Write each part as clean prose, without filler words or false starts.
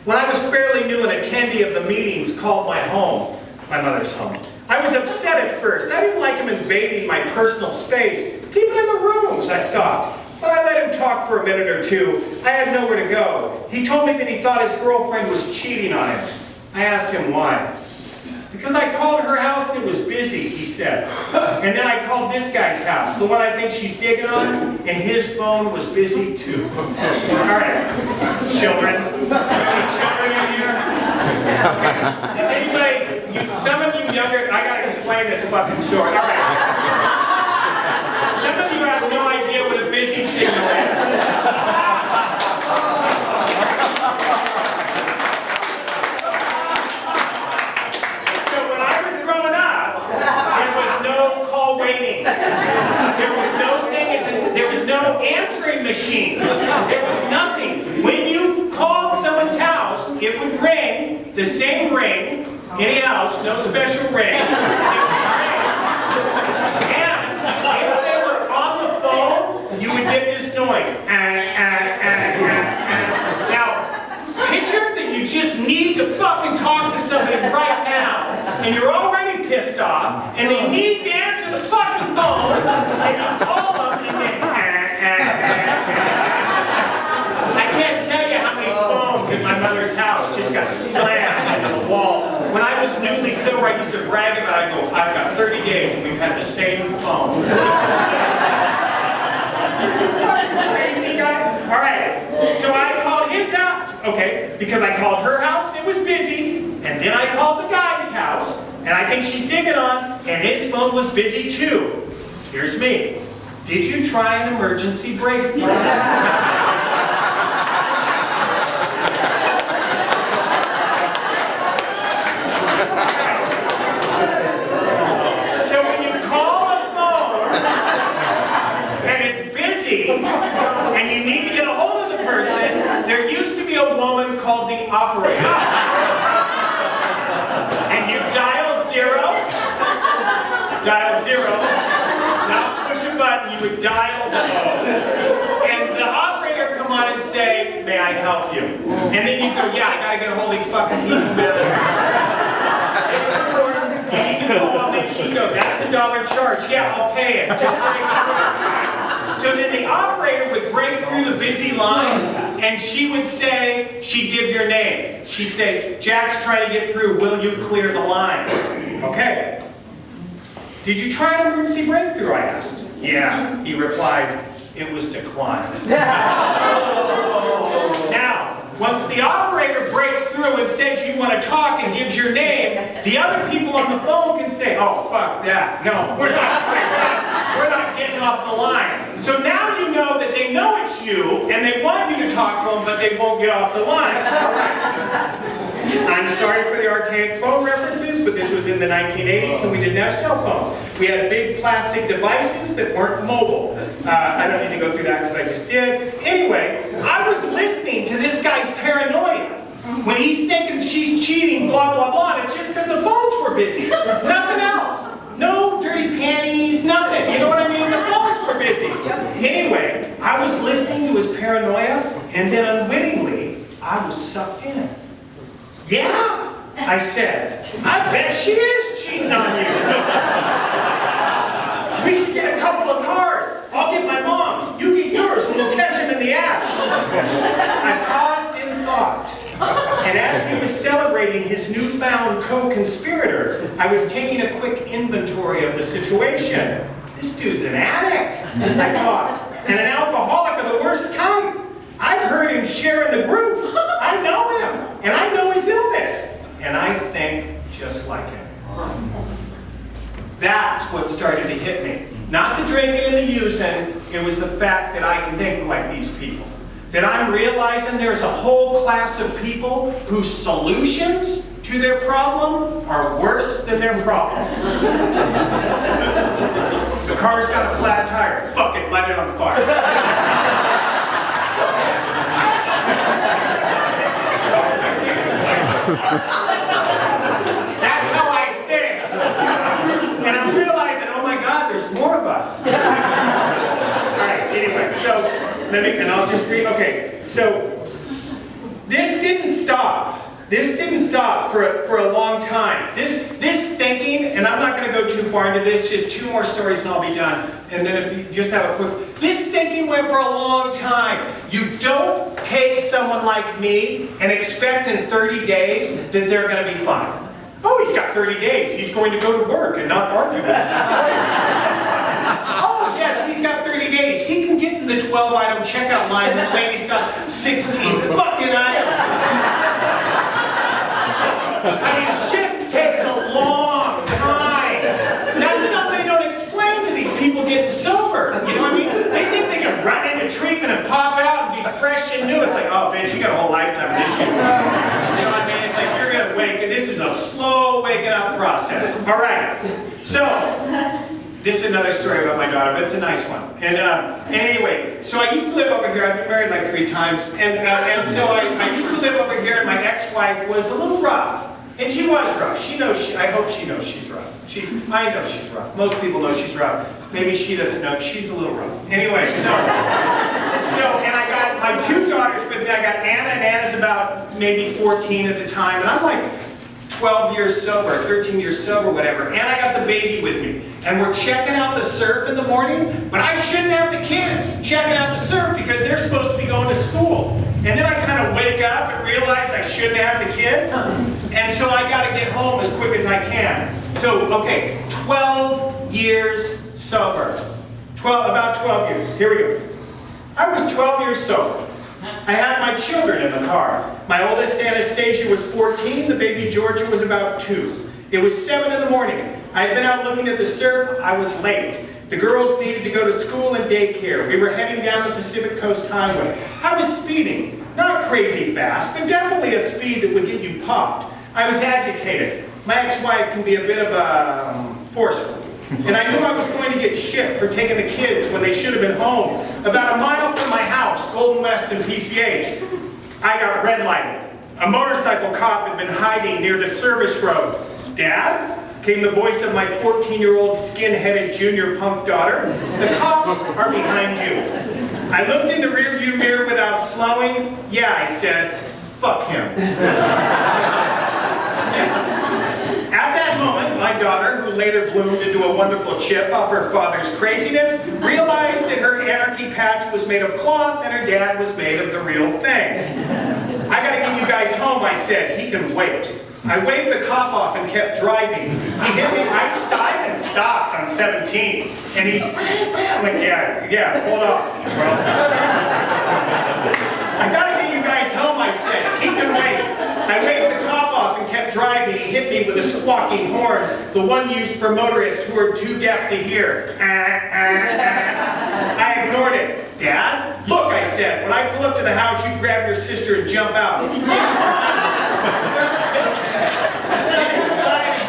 When I was fairly new, an attendee of the meetings called my home, my mother's home. I was upset at first. I didn't like him invading my personal space. Keep it in the rooms, I thought. But I let him talk for a minute or two. I had nowhere to go. He told me that he thought his girlfriend was cheating on him. I asked him why. Because I called her house and it was busy, he said. And then I called this guy's house, the one I think she's digging on, and his phone was busy too. All right, children. Any children in here? Okay. Is anybody, some of you younger, I gotta explain this fucking story. All right. Some of you have no idea what a busy signal is. There was no answering machine. There was nothing. When you called someone's house, it would ring, the same ring, any house, no special ring. And if they were on the phone, you would get this noise. Now, picture that you just need to fucking talk to somebody right now, and you're already pissed off, and they need to answer the fucking phone, and you call them, and then I can't tell you how many phones in my mother's house just got slammed into the wall. When I was newly sober, I used to brag about it. I go, I've got 30 days and we've had the same phone. Crazy guy? All right, so I called his house, okay, because I called her house and it was busy, and then I called the guy's house, and I think she's digging on, and his phone was busy too. Here's me. Did you try an emergency breakthrough? So when you call a phone and it's busy and you need to get a hold of the person, there used to be a woman called the operator. And you dial zero. Button, you would dial the O. And the operator come on and say, may I help you? And then you go, yeah, I gotta get a hold of these fucking people. It's important. You need to go on, then she goes, that's $1 charge. Yeah, I'll pay it. Just break through. So then the operator would break through the busy line, and she would say, she'd give your name. She'd say, Jack's trying to get through, will you clear the line? Okay. Did you try an emergency breakthrough, I asked. Yeah, he replied, it was declined. Now, once the operator breaks through and says you want to talk and gives your name, the other people on the phone can say, oh, fuck that. No, we're not getting off the line. So now you know that they know it's you, and they want you to talk to them, but they won't get off the line. All right. I'm sorry for the archaic phone references, but this was in the 1980s and we didn't have cell phones. We had big plastic devices that weren't mobile. I don't need to go through that because I just did. Anyway, I was listening to this guy's paranoia. When he's thinking she's cheating, blah, blah, blah, it's just because the phones were busy. Nothing else. No dirty panties, nothing. You know what I mean? The phones were busy. Anyway, I was listening to his paranoia, and then unwittingly, I was sucked in. Yeah, I said, I bet she is cheating on you. We should get a couple of cars. I'll get my mom's, you get yours, and we'll catch him in the act. I paused in thought, and as he was celebrating his newfound co-conspirator, I was taking a quick inventory of the situation. This dude's an addict, I thought, and an alcoholic of the worst type. I've heard him share in the groups. I know him, and I know his illness, and I think just like him. That's what started to hit me. Not the drinking and the using, it was the fact that I think like these people. That I'm realizing there's a whole class of people whose solutions to their problem are worse than their problems. The car's got a flat tire. Fuck it, light it on fire. That's how I think. And I'm realizing, oh my God, there's more of us. Alright, anyway, so, and I'll just read, okay, so, this didn't stop. This didn't stop for a long time. This thinking, and I'm not going to go too far into this, just 2 more stories and I'll be done. And then if you just have a quick, this thinking went for a long time. You don't take someone like me and expect in 30 days that they're going to be fine. Oh, he's got 30 days. He's going to go to work and not argue with his employer. Oh, yes, he's got 30 days. He can get in the 12-item checkout line and the lady's got 16 fucking items. I mean, shit takes a long time. That's something they don't explain to these people getting sober. You know what I mean? They think they can run into treatment and pop out and be fresh and new. It's like, oh, bitch, you got a whole lifetime of this shit. You know what I mean? It's like, you're going to wake, this is a slow waking up process. All right. So, this is another story about my daughter, but it's a nice one. And anyway, so I used to live over here. I've been married like 3 times. And so I used to live over here, and my ex-wife was a little rough. And she was rough. She knows, I hope she knows she's rough. I know she's rough. Most people know she's rough. Maybe she doesn't know. She's a little rough. Anyway, and I got my 2 daughters with me. I got Anna, and Anna's about maybe 14 at the time. And I'm like 12 years sober, 13 years sober, whatever. And I got the baby with me. And we're checking out the surf in the morning, but I shouldn't have the kids checking out the surf because they're supposed to be going to school. And then I kind of wake up and realize I shouldn't have the kids. And so I got to get home as quick as I can. So, okay, 12 years sober. About 12 years. Here we go. I was 12 years sober. I had my children in the car. My oldest, Anastasia, was 14. The baby, Georgia, was about 2. It was 7 in the morning. I had been out looking at the surf. I was late. The girls needed to go to school and daycare. We were heading down the Pacific Coast Highway. I was speeding. Not crazy fast, but definitely a speed that would get you popped. I was agitated. My ex-wife can be a bit of forceful. And I knew I was going to get shit for taking the kids when they should have been home. About a mile from my house, Golden West and PCH, I got red lighted. A motorcycle cop had been hiding near the service road. Dad? Came the voice of my 14-year-old skin-headed junior punk daughter. The cops are behind you. I looked in the rearview mirror without slowing. Yeah, I said, fuck him. At that moment, my daughter, who later bloomed into a wonderful chip of her father's craziness, realized that her anarchy patch was made of cloth and her dad was made of the real thing. I gotta get you guys home, I said. He can wait. I waved the cop off and kept driving. He hit me. I stopped on 17. And he's, I'm like, yeah, hold on, bro. I gotta get you guys home, I said. He can wait. I waved the cop off and kept driving. He hit me with a squawking horn, the one used for motorists who are too deaf to hear. I ignored it. Dad? Look, I said, when I pull up to the house, you grab your sister and jump out.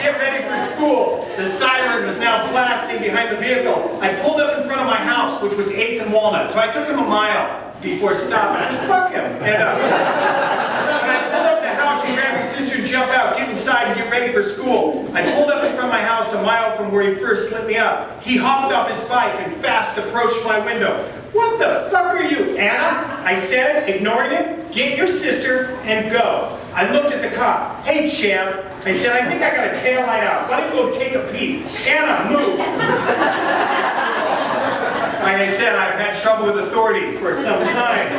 Get ready for school. The siren was now blasting behind the vehicle. I pulled up in front of my house, which was 8th and Walnut, so I took him a mile before stopping. Fuck him. And I pulled up the house, you grab your sister and jump out, get inside and get ready for school. I pulled up in front of my house a mile from where he first slipped me up. He hopped off his bike and fast approached my window. What the fuck are you, Anna? I said, ignoring him. Get your sister and go. I looked at the cop. Hey, champ. I said, I think I got a tail light out. Why don't you go take a peek? Anna, move. Like I said, I've had trouble with authority for some time.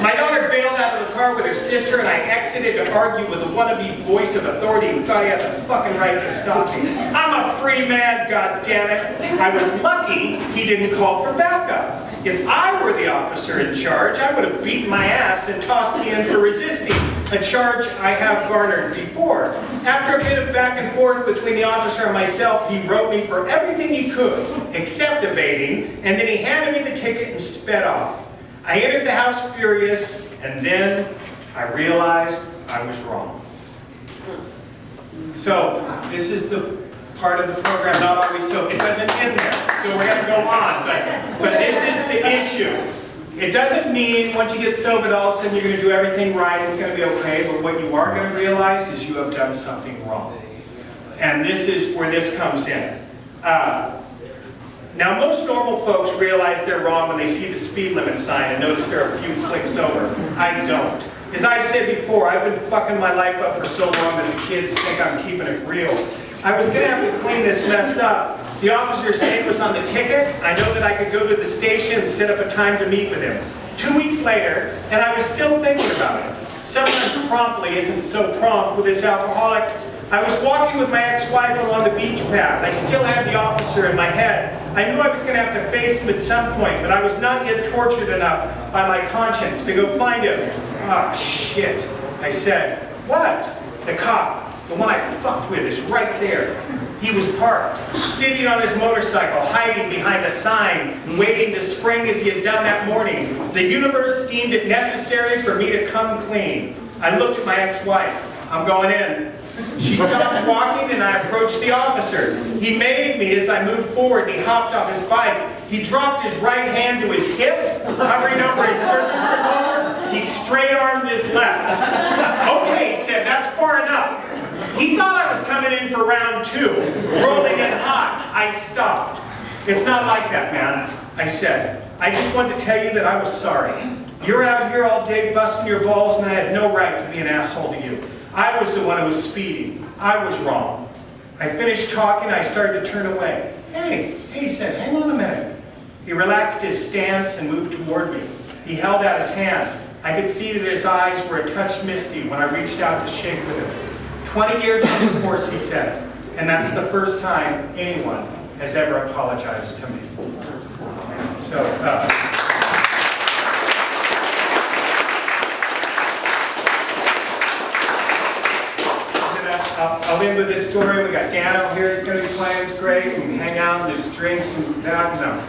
My daughter bailed out of the car with her sister, and I exited to argue with the wannabe voice of authority who thought he had the fucking right to stop me. I'm a free man, goddammit. I was lucky he didn't call for backup. If I were the officer in charge, I would have beaten my ass and tossed me in for resisting, a charge I have garnered before. After a bit of back and forth between the officer and myself, he wrote me for everything he could, except evading, and then he handed me the ticket and sped off. I entered the house furious, and then I realized I was wrong. So, this is the part of the program, not always so, it doesn't end there, so we're going to go on, but this is the issue. It doesn't mean once you get sober all of a sudden you're going to do everything right, it's going to be okay, but what you are going to realize is you have done something wrong. And this is where this comes in. Now most normal folks realize they're wrong when they see the speed limit sign and notice they're a few clicks over. I don't. As I've said before, I've been fucking my life up for so long that the kids think I'm keeping it real. I was gonna have to clean this mess up. The officer's name was on the ticket. I know that I could go to the station and set up a time to meet with him. 2 weeks later, and I was still thinking about it. Sometimes promptly isn't so prompt with this alcoholic. I was walking with my ex-wife along the beach path. I still had the officer in my head. I knew I was going to have to face him at some point, but I was not yet tortured enough by my conscience to go find him. Ah, shit, I said. What? The cop, the one I fucked with, is right there. He was parked, sitting on his motorcycle, hiding behind a sign, waiting to spring as he had done that morning. The universe deemed it necessary for me to come clean. I looked at my ex-wife. I'm going in. She stopped walking and I approached the officer. He made me as I moved forward and he hopped off his bike. He dropped his right hand to his hip, hovering over his service revolver. He straight-armed his left. Okay, he said, that's far enough. He thought I was coming in for round 2, rolling in hot. I stopped. It's not like that, man, I said. I just wanted to tell you that I was sorry. You're out here all day busting your balls and I had no right to be an asshole to you. I was the one who was speeding. I was wrong. I finished talking, I started to turn away. Hey, he said, hang on a minute. He relaxed his stance and moved toward me. He held out his hand. I could see that his eyes were a touch misty when I reached out to shake with him. 20 years on the course, he said, and that's the first time anyone has ever apologized to me. So, I'll end with this story. We got Dan over here, he's going to be playing, it's great. We can hang out and there's drinks and that, no.